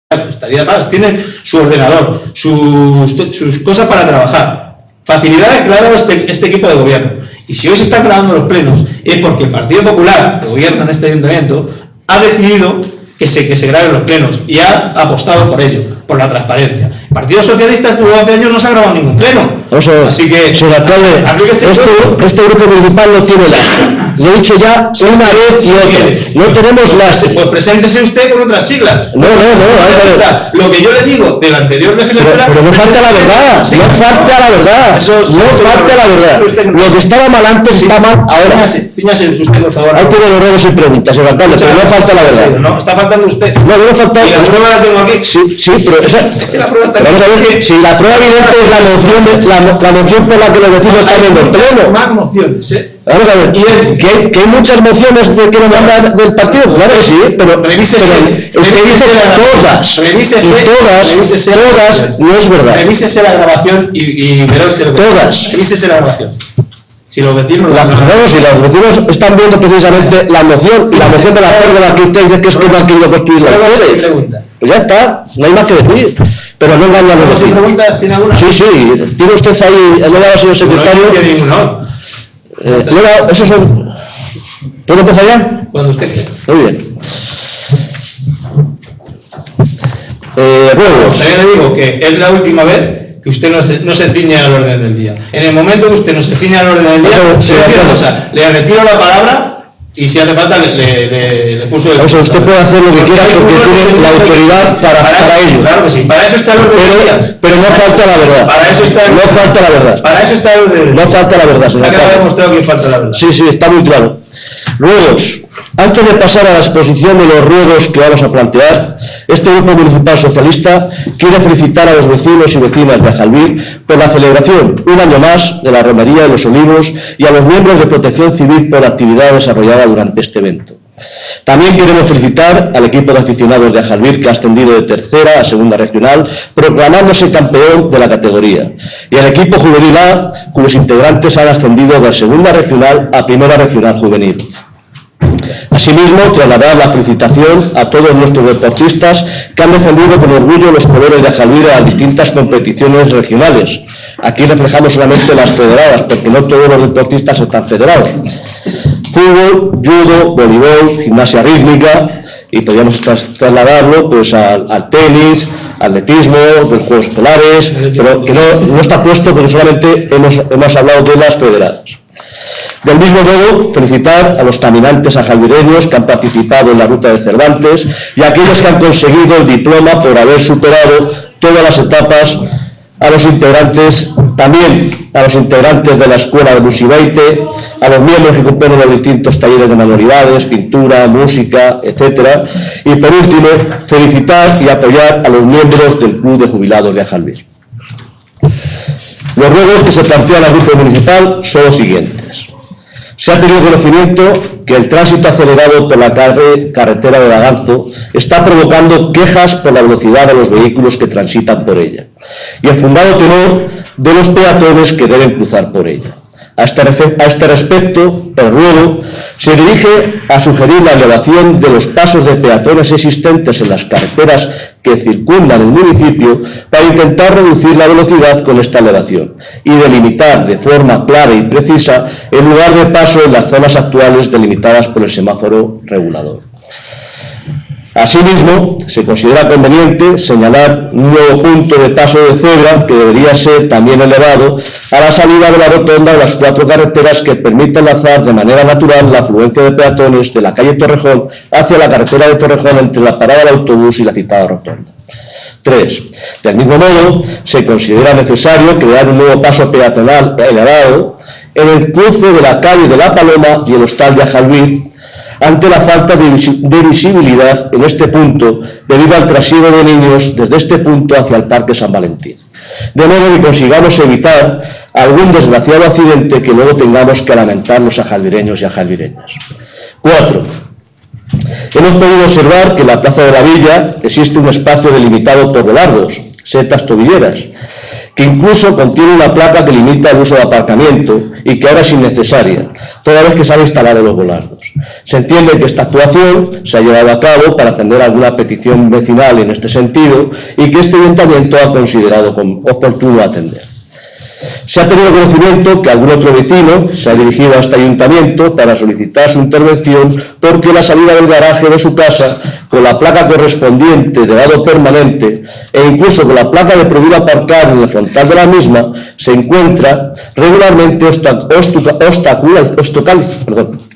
estaría más, tiene su ordenador, sus cosas para trabajar. Facilidades que le ha dado este equipo de gobierno. Y si hoy se están grabando los plenos, es porque el Partido Popular, que gobierna en este ayuntamiento, ha decidido que se graben los plenos y ha apostado por ello, por la transparencia. El Partido Socialista desde hace años no se ha grabado ningún pleno. Así que, señor alcalde, este grupo municipal no tiene las. Lo he dicho ya una vez y otra. No tenemos las. Pues preséntese usted con otras siglas. No. Lo que yo le digo de la anterior legislatura. Pero no falta la verdad. No falta la verdad. No falta la verdad. Lo que estaba mal antes está mal ahora. Fíjese usted, por favor. Ahí tiene los ruegos y preguntas, señor alcalde, pero no falta la verdad. No, está faltando usted. No falta. Y la prueba la tengo aquí. Sí, pero esa. Es que la prueba está aquí. Vamos a ver, si la prueba evidente es la moción por la que los vecinos están en el pleno. Más mociones, Vamos a ver, que hay muchas mociones de que no mandan del partido, claro que sí, pero usted dice todas, no es verdad. Revísese la grabación y verá usted todas. Revísese la grabación. Si los vecinos... si los vecinos están viendo precisamente la moción, y la moción de la pérgola que usted dice que es que no han querido construir la tele. Pues ya está, no hay más que decir. Pero no engañan a los vecinos. ¿Preguntas tiene alguna? Sí, tiene usted ahí, el nuevo señor secretario. No. Esos son... ¿Puedo empezar ya? Cuando usted quiera. Muy bien. Ruegos. También le digo que es la última vez que usted no se ciñe al orden del día. En el momento que usted no se ciñe al orden del día, le retiro la palabra y si hace falta le puso el... usted puede hacer lo que quiera porque tiene la autoridad para ello. Claro que sí, para eso está el orden del día. Pero no falta la verdad. Para eso está no falta la verdad. Para eso está el orden del día. No falta la verdad. Está quedado demostrado que falta la verdad. Sí, está muy claro. Ruegos. Antes de pasar a la exposición de los ruegos que vamos a plantear, este grupo municipal socialista quiere felicitar a los vecinos y vecinas de Ajalbir por la celebración, un año más, de la Romería de los Olivos y a los miembros de Protección Civil por la actividad desarrollada durante este evento. También queremos felicitar al equipo de aficionados de Ajalbir que ha ascendido de tercera a segunda regional, proclamándose campeón de la categoría, y al equipo juvenil A, cuyos integrantes han ascendido de segunda regional a primera regional juvenil. Asimismo, trasladar la felicitación a todos nuestros deportistas que han defendido con orgullo los colores de Ajalbir a distintas competiciones regionales. Aquí reflejamos solamente las federadas, porque no todos los deportistas están federados. Fútbol, judo, voleibol, gimnasia rítmica, y podríamos trasladarlo pues al tenis, atletismo, los juegos escolares, pero que no está puesto porque solamente hemos hablado de las federadas. Del mismo modo, felicitar a los caminantes ajalbireños que han participado en la ruta de Cervantes y a aquellos que han conseguido el diploma por haber superado todas las etapas, a los integrantes, también a los integrantes de la Escuela de Musibeite, a los miembros que componen los distintos talleres de manualidades, pintura, música, etc. Y por último, felicitar y apoyar a los miembros del Club de Jubilados de Ajalbir. Los ruegos que se plantean al grupo municipal son los siguientes. Se ha tenido conocimiento que el tránsito acelerado por la carretera de Daganzo está provocando quejas por la velocidad de los vehículos que transitan por ella y el fundado temor de los peatones que deben cruzar por ella. A este respecto, el ruego se dirige a sugerir la elevación de los pasos de peatones existentes en las carreteras que circundan el municipio para intentar reducir la velocidad con esta elevación y delimitar de forma clara y precisa el lugar de paso en las zonas actuales delimitadas por el semáforo regulador. Asimismo, se considera conveniente señalar un nuevo punto de paso de cebra que debería ser también elevado a la salida de la rotonda de las 4 carreteras que permiten enlazar de manera natural la afluencia de peatones de la calle Torrejón hacia la carretera de Torrejón entre la parada del autobús y la citada rotonda. 3. Del mismo modo, se considera necesario crear un nuevo paso peatonal elevado en el cruce de la calle de la Paloma y el hostal de Ajalbir, ante la falta de visibilidad en este punto debido al trasiego de niños desde este punto hacia el Parque San Valentín, de modo que consigamos evitar algún desgraciado accidente que luego tengamos que lamentar los ajalbireños y ajalbireñas. 4. Hemos podido observar que en la Plaza de la Villa existe un espacio delimitado por volardos, setas tobilleras, que incluso contiene una placa que limita el uso de aparcamiento y que ahora es innecesaria, toda vez que se han instalado los volardos. Se entiende que esta actuación se ha llevado a cabo para atender alguna petición vecinal en este sentido y que este ayuntamiento ha considerado oportuno atender. Se ha tenido conocimiento que algún otro vecino se ha dirigido a este ayuntamiento para solicitar su intervención porque la salida del garaje de su casa, con la placa correspondiente de lado permanente e incluso con la placa de prohibido aparcar en el frontal de la misma, se encuentra regularmente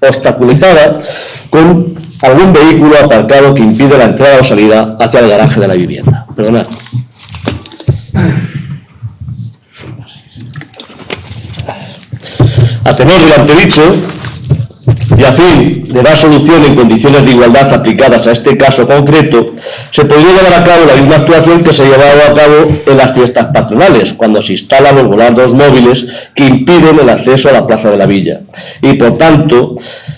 obstaculizada con algún vehículo aparcado que impide la entrada o salida hacia el garaje de la vivienda. Perdonad. A tenor de lo antedicho, y a fin de dar solución en condiciones de igualdad aplicadas a este caso concreto, se podría llevar a cabo la misma actuación que se ha llevado a cabo en las fiestas patronales, cuando se instalan los volardos móviles que impiden el acceso a la plaza de la villa. Y por tanto,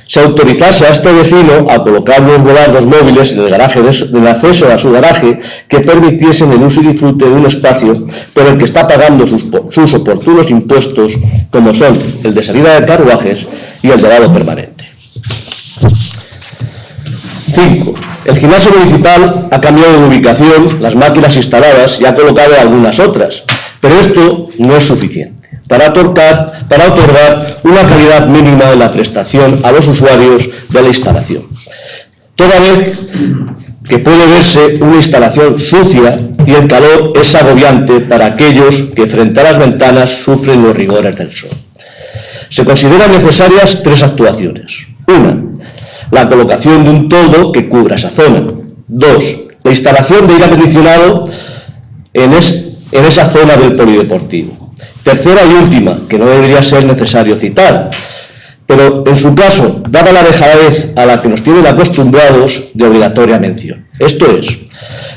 se autorizase a este vecino a colocar los volardos móviles en el garaje del acceso a su garaje que permitiesen el uso y disfrute de un espacio por el que está pagando sus oportunos impuestos, como son el de salida de carruajes y el de lado permanente. 5. El gimnasio municipal ha cambiado de ubicación las máquinas instaladas y ha colocado algunas otras, pero esto no es suficiente para otorgar una calidad mínima de la prestación a los usuarios de la instalación, toda vez que puede verse una instalación sucia y el calor es agobiante para aquellos que frente a las ventanas sufren los rigores del sol. Se consideran necesarias 3 actuaciones. 1. La colocación de un toldo que cubra esa zona. 2. La instalación de aire acondicionado en esa zona del polideportivo. Tercera y última, que no debería ser necesario citar, pero en su caso, dada la dejadez a la que nos tienen acostumbrados, de obligatoria mención. Esto es,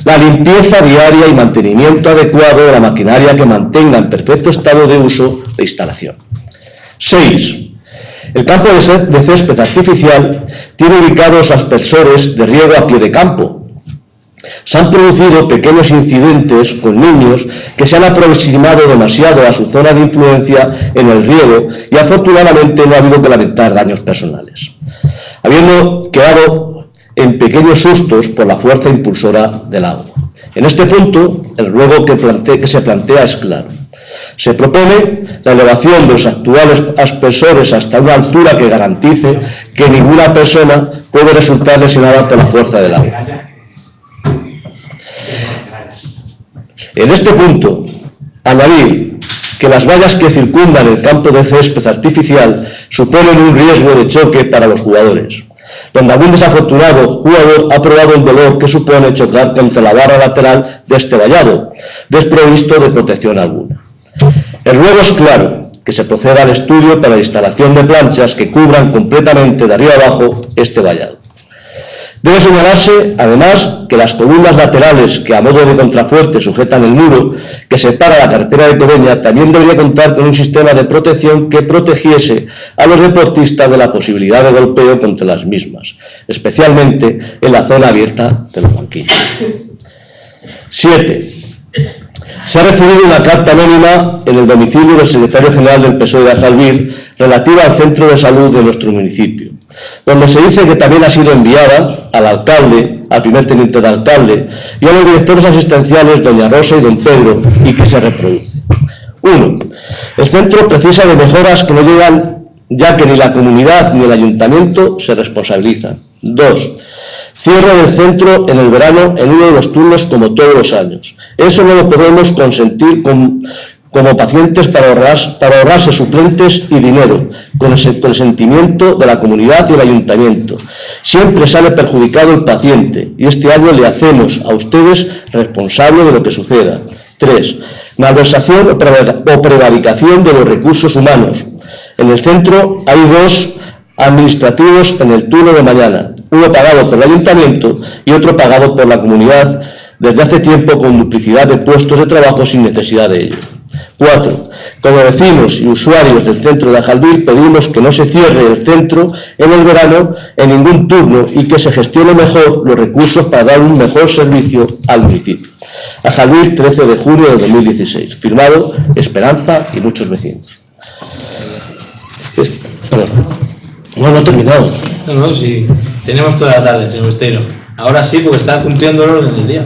la limpieza diaria y mantenimiento adecuado de la maquinaria que mantenga en perfecto estado de uso la instalación. 6. El campo de césped artificial tiene ubicados aspersores de riego a pie de campo. Se han producido pequeños incidentes con niños que se han aproximado demasiado a su zona de influencia en el riego y afortunadamente no ha habido que lamentar daños personales, habiendo quedado en pequeños sustos por la fuerza impulsora del agua. En este punto, el ruego que se plantea es claro. Se propone la elevación de los actuales aspersores hasta una altura que garantice que ninguna persona puede resultar lesionada por la fuerza del agua. En este punto, añadir que las vallas que circundan el campo de césped artificial suponen un riesgo de choque para los jugadores, donde algún desafortunado jugador ha probado el dolor que supone chocar contra la barra lateral de este vallado, desprovisto de protección alguna. El ruego es claro, que se proceda al estudio para la instalación de planchas que cubran completamente de arriba abajo este vallado. Debe señalarse, además, que las columnas laterales que a modo de contrafuerte sujetan el muro que separa la carretera de Cobeña también debería contar con un sistema de protección que protegiese a los deportistas de la posibilidad de golpeo contra las mismas, especialmente en la zona abierta de los banquillos. 7. Se ha recibido una carta anónima en el domicilio del secretario general del PSOE de Ajalbir relativa al centro de salud de nuestro municipio, donde se dice que también ha sido enviada al alcalde, al primer teniente de alcalde y a los directores asistenciales doña Rosa y don Pedro, y que se reproduce. 1. El centro precisa de mejoras que no llegan, ya que ni la comunidad ni el ayuntamiento se responsabilizan. 2. Cierre del centro en el verano en uno de los turnos como todos los años. Eso no lo podemos consentir como pacientes para ahorrarse suplentes y dinero, con el consentimiento de la comunidad y el ayuntamiento. Siempre sale perjudicado el paciente y este año le hacemos a ustedes responsable de lo que suceda. 3. Malversación o prevaricación de los recursos humanos. En el centro hay 2 administrativos en el turno de mañana, uno pagado por el ayuntamiento y otro pagado por la comunidad desde hace tiempo con duplicidad de puestos de trabajo sin necesidad de ello. 4. Como vecinos y usuarios del centro de Ajalbir pedimos que no se cierre el centro en el verano en ningún turno y que se gestione mejor los recursos para dar un mejor servicio al municipio. Ajalbir, 13 de junio de 2016. Firmado Esperanza y muchos vecinos. No he terminado. No, sí, tenemos toda la tarde, señor Besteiro. Ahora sí, porque está cumpliendo el orden del día.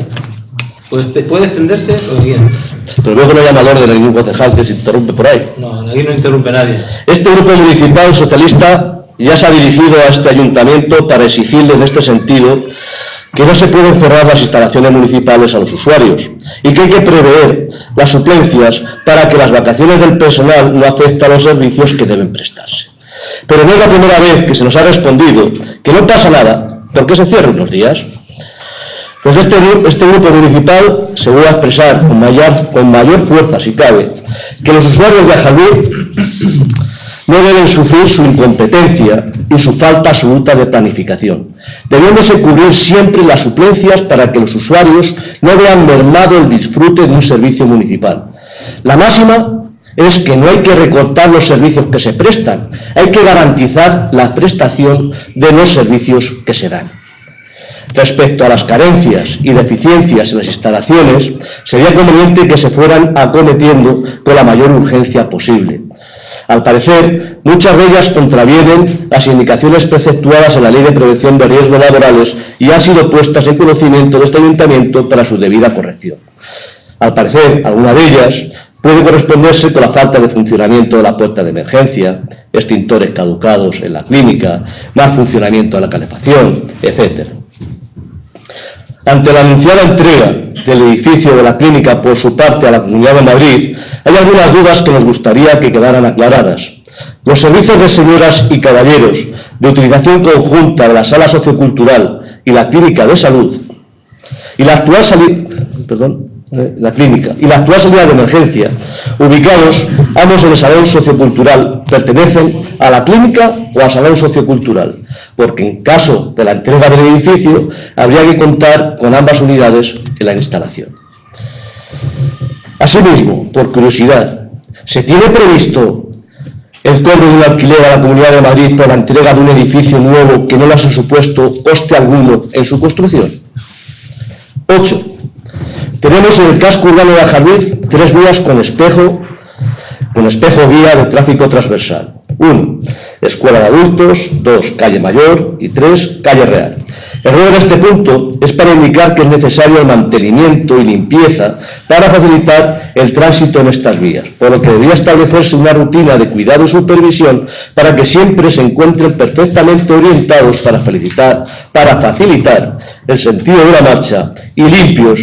Pues puede extenderse lo que quiera. Pero luego no llama al orden a ningún concejal que se interrumpe por ahí. No, aquí no interrumpe nadie. Este grupo municipal socialista ya se ha dirigido a este ayuntamiento para exigirle en este sentido que no se pueden cerrar las instalaciones municipales a los usuarios y que hay que prever las suplencias para que las vacaciones del personal no afecten a los servicios que deben prestarse. Pero no es la primera vez que se nos ha respondido que no pasa nada porque se cierren los días. Pues este grupo municipal se vuelve a expresar con mayor fuerza, si cabe, que los usuarios de Ajalví no deben sufrir su incompetencia y su falta absoluta de planificación, debiéndose cubrir siempre las suplencias para que los usuarios no vean mermado el disfrute de un servicio municipal. La máxima es que no hay que recortar los servicios que se prestan, hay que garantizar la prestación de los servicios que se dan. Respecto a las carencias y deficiencias en las instalaciones, sería conveniente que se fueran acometiendo con la mayor urgencia posible. Al parecer, muchas de ellas contravienen las indicaciones preceptuadas en la Ley de Prevención de Riesgos Laborales y han sido puestas en conocimiento de este ayuntamiento para su debida corrección. Al parecer, alguna de ellas puede corresponderse con la falta de funcionamiento de la puerta de emergencia, extintores caducados en la clínica, mal funcionamiento de la calefacción, etc. Ante la anunciada entrega del edificio de la clínica por su parte a la Comunidad de Madrid, hay algunas dudas que nos gustaría que quedaran aclaradas. Los servicios de señoras y caballeros de utilización conjunta de la sala sociocultural y la clínica de salud y la actual salida de emergencia, ubicados ambos en el salón sociocultural, pertenecen a la clínica o al salón sociocultural, porque en caso de la entrega del edificio habría que contar con ambas unidades en la instalación. Asimismo, por curiosidad, ¿se tiene previsto el cobro de un alquiler a la Comunidad de Madrid por la entrega de un edificio nuevo que no le ha supuesto coste alguno en su construcción? 8. Tenemos en el casco urbano de Ajalví 3 vías con espejo guía de tráfico transversal. 1. Escuela de adultos, 2. Calle Mayor y 3. Calle Real. El error de este punto es para indicar que es necesario el mantenimiento y limpieza para facilitar el tránsito en estas vías, por lo que debería establecerse una rutina de cuidado y supervisión para que siempre se encuentren perfectamente orientados para facilitar el sentido de la marcha y limpios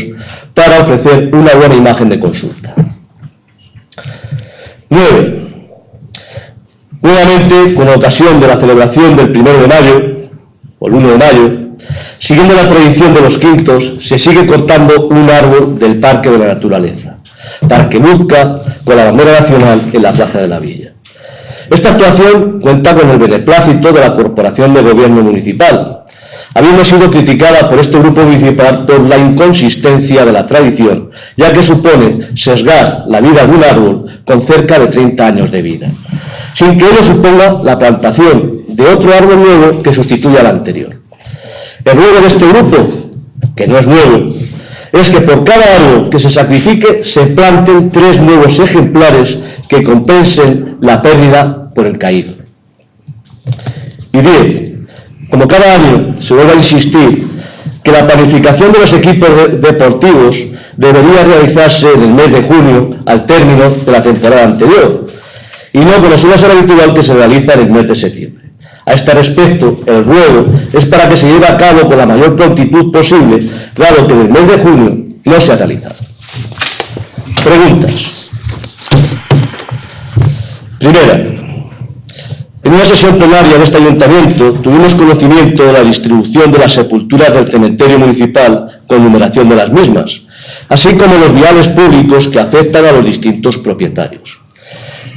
para ofrecer una buena imagen de consulta. 9. Nuevamente, con ocasión de la celebración del 1 de mayo, o el 1 de mayo, siguiendo la tradición de los quintos, se sigue cortando un árbol del Parque de la Naturaleza, para que luzca con la bandera nacional en la Plaza de la Villa. Esta actuación cuenta con el beneplácito de la Corporación de Gobierno Municipal, habiendo sido criticada por este grupo municipal por la inconsistencia de la tradición, ya que supone sesgar la vida de un árbol con cerca de 30 años de vida, sin que ello suponga la plantación de otro árbol nuevo que sustituya al anterior. El ruego de este grupo, que no es nuevo, es que por cada árbol que se sacrifique se planten 3 nuevos ejemplares que compensen la pérdida por el caído. Y 10. Como cada año se vuelve a insistir que la planificación de los equipos deportivos debería realizarse en el mes de junio al término de la temporada anterior y no como suele ser habitual que se realiza en el mes de septiembre. A este respecto, el ruego es para que se lleve a cabo con la mayor prontitud posible, dado que en el mes de junio no se ha realizado. Preguntas. Primera. En una sesión plenaria de este ayuntamiento tuvimos conocimiento de la distribución de las sepulturas del cementerio municipal con numeración de las mismas, así como los viales públicos que afectan a los distintos propietarios.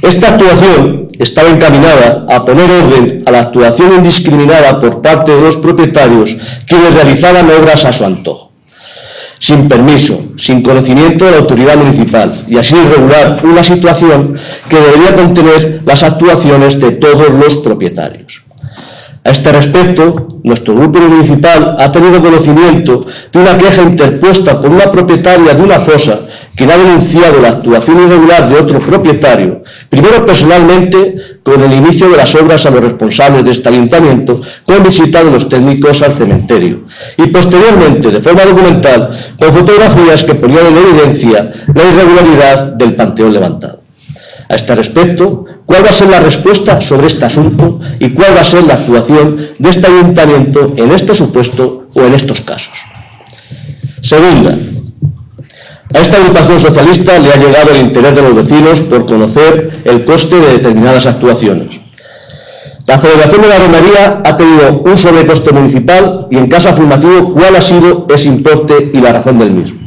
Esta actuación estaba encaminada a poner orden a la actuación indiscriminada por parte de los propietarios quienes realizaban obras a su antojo, sin permiso, sin conocimiento de la autoridad municipal, y así regular una situación que debería contener las actuaciones de todos los propietarios. A este respecto, nuestro grupo municipal ha tenido conocimiento de una queja interpuesta por una propietaria de una fosa quien ha denunciado la actuación irregular de otro propietario, primero personalmente con el inicio de las obras a los responsables de este ayuntamiento, con visita de los técnicos al cementerio, y posteriormente, de forma documental, con fotografías que ponían en evidencia la irregularidad del panteón levantado. A este respecto, ¿cuál va a ser la respuesta sobre este asunto y cuál va a ser la actuación de este ayuntamiento en este supuesto o en estos casos? Segunda, a esta agrupación socialista le ha llegado el interés de los vecinos por conocer el coste de determinadas actuaciones. La celebración de la romería ha tenido un sobrecoste municipal y, en caso afirmativo, ¿cuál ha sido ese importe y la razón del mismo?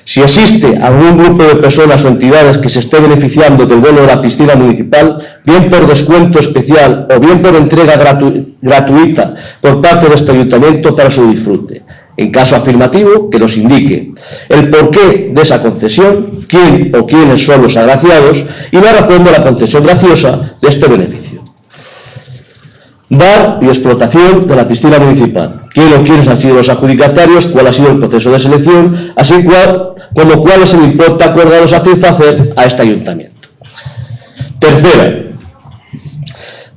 Si existe algún grupo de personas o entidades que se esté beneficiando del bono de la piscina municipal, bien por descuento especial o bien por entrega gratuita por parte de este ayuntamiento para su disfrute. En caso afirmativo, que nos indique el porqué de esa concesión, quién o quiénes son los agraciados y la razón de la concesión graciosa de este beneficio. Dar y explotación de la piscina municipal. ¿Quién o quiénes han sido los adjudicatarios? ¿Cuál ha sido el proceso de selección? Así como cuál es el importe acordado a satisfacer a este ayuntamiento. Tercera,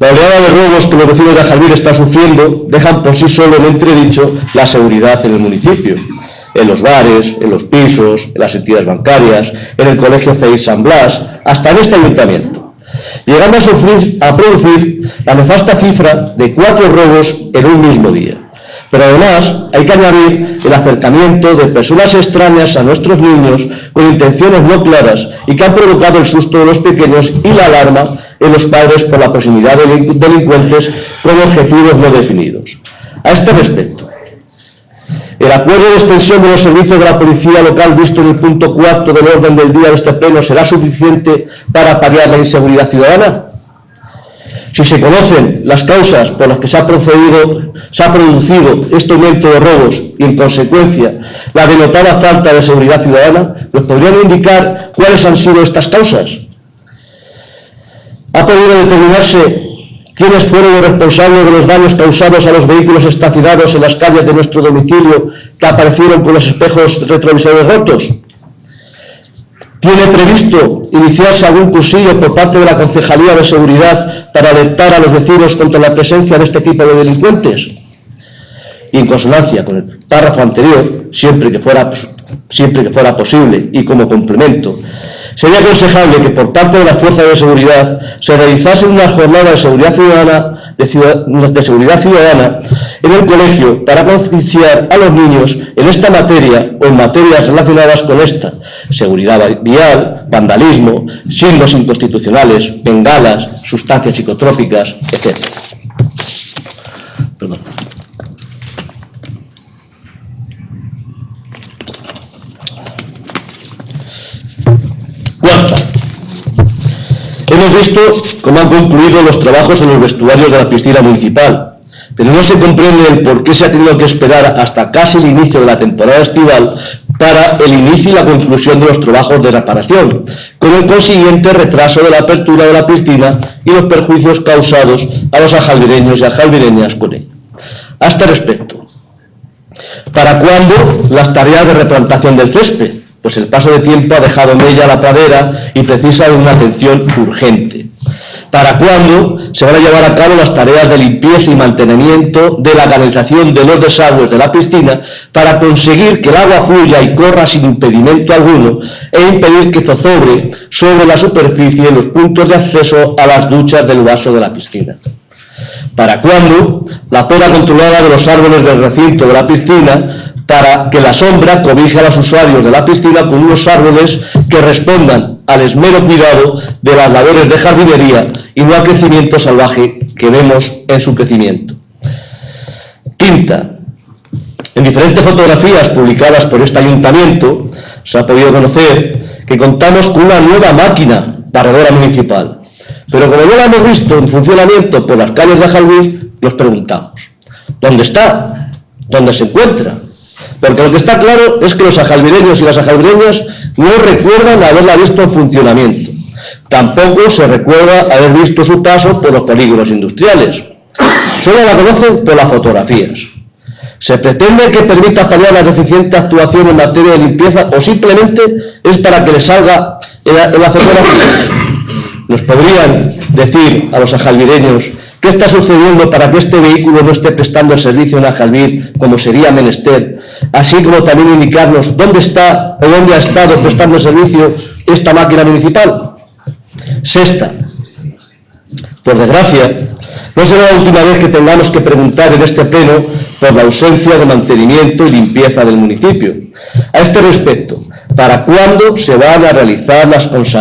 la oleada de robos que los vecinos de Ajalbir están sufriendo dejan por sí solo en entredicho la seguridad en el municipio, en los bares, en los pisos, en las entidades bancarias, en el colegio CEI San Blas, hasta en este ayuntamiento, llegando a producir la nefasta cifra de 4 robos en un mismo día. Pero además hay que añadir el acercamiento de personas extrañas a nuestros niños con intenciones no claras y que han provocado el susto de los pequeños y la alarma en los padres por la proximidad de delincuentes con objetivos no definidos. A este respecto, el acuerdo de extensión de los servicios de la policía local visto en el punto 4 del orden del día de este pleno será suficiente para paliar la inseguridad ciudadana. Si se conocen las causas por las que se ha producido este aumento de robos y, en consecuencia, la denotada falta de seguridad ciudadana, ¿nos podrían indicar cuáles han sido estas causas? ¿Ha podido determinarse quiénes fueron los responsables de los daños causados a los vehículos estacionados en las calles de nuestro domicilio que aparecieron con los espejos retrovisores rotos? ¿Tiene previsto iniciarse algún cursillo por parte de la Concejalía de Seguridad para alertar a los vecinos contra la presencia de este tipo de delincuentes? Y en consonancia con el párrafo anterior, siempre que fuera posible y como complemento, sería aconsejable que por parte de las fuerzas de seguridad se realizase una jornada de seguridad ciudadana en el colegio para concienciar a los niños en esta materia o en materias relacionadas con esta: seguridad vial, vandalismo, signos inconstitucionales, bengalas, sustancias psicotrópicas, etc. Perdón. Cuarta, hemos visto cómo han concluido los trabajos en los vestuarios de la piscina municipal, pero no se comprende el por qué se ha tenido que esperar hasta casi el inicio de la temporada estival para el inicio y la conclusión de los trabajos de reparación, con el consiguiente retraso de la apertura de la piscina y los perjuicios causados a los ajalbireños y ajalbireñas con ello. A este respecto, ¿para cuándo las tareas de replantación del césped? Pues el paso de tiempo ha dejado en ella la pradera y precisa de una atención urgente. ¿Para cuándo se van a llevar a cabo las tareas de limpieza y mantenimiento de la canalización de los desagües de la piscina para conseguir que el agua fluya y corra sin impedimento alguno e impedir que zozobre sobre la superficie en los puntos de acceso a las duchas del vaso de la piscina? ¿Para cuándo la poda controlada de los árboles del recinto de la piscina para que la sombra cobije a los usuarios de la piscina con unos árboles que respondan al esmero cuidado de las labores de jardinería y no al crecimiento salvaje que vemos en su crecimiento? Quinta, en diferentes fotografías publicadas por este ayuntamiento se ha podido conocer que contamos con una nueva máquina barredora municipal, pero como no la hemos visto en funcionamiento por las calles de Ajalbir, nos preguntamos, ¿dónde está? ¿Dónde se encuentra? Porque lo que está claro es que los ajalbireños y las ajalbireñas no recuerdan haberla visto en funcionamiento. Tampoco se recuerda haber visto su paso por los polígonos industriales. Solo la conocen por las fotografías. ¿Se pretende que permita paliar la deficiente actuación en materia de limpieza o simplemente es para que le salga en la fotografía? ¿Nos podrían decir a los ajalvireños qué está sucediendo para que este vehículo no esté prestando el servicio en Ajalvir como sería menester? Así como también indicarnos dónde está o dónde ha estado prestando el servicio esta máquina municipal. Sexta, por desgracia, no será la última vez que tengamos que preguntar en este pleno por la ausencia de mantenimiento y limpieza del municipio. A este respecto, ¿para cuándo se van a realizar las consabidas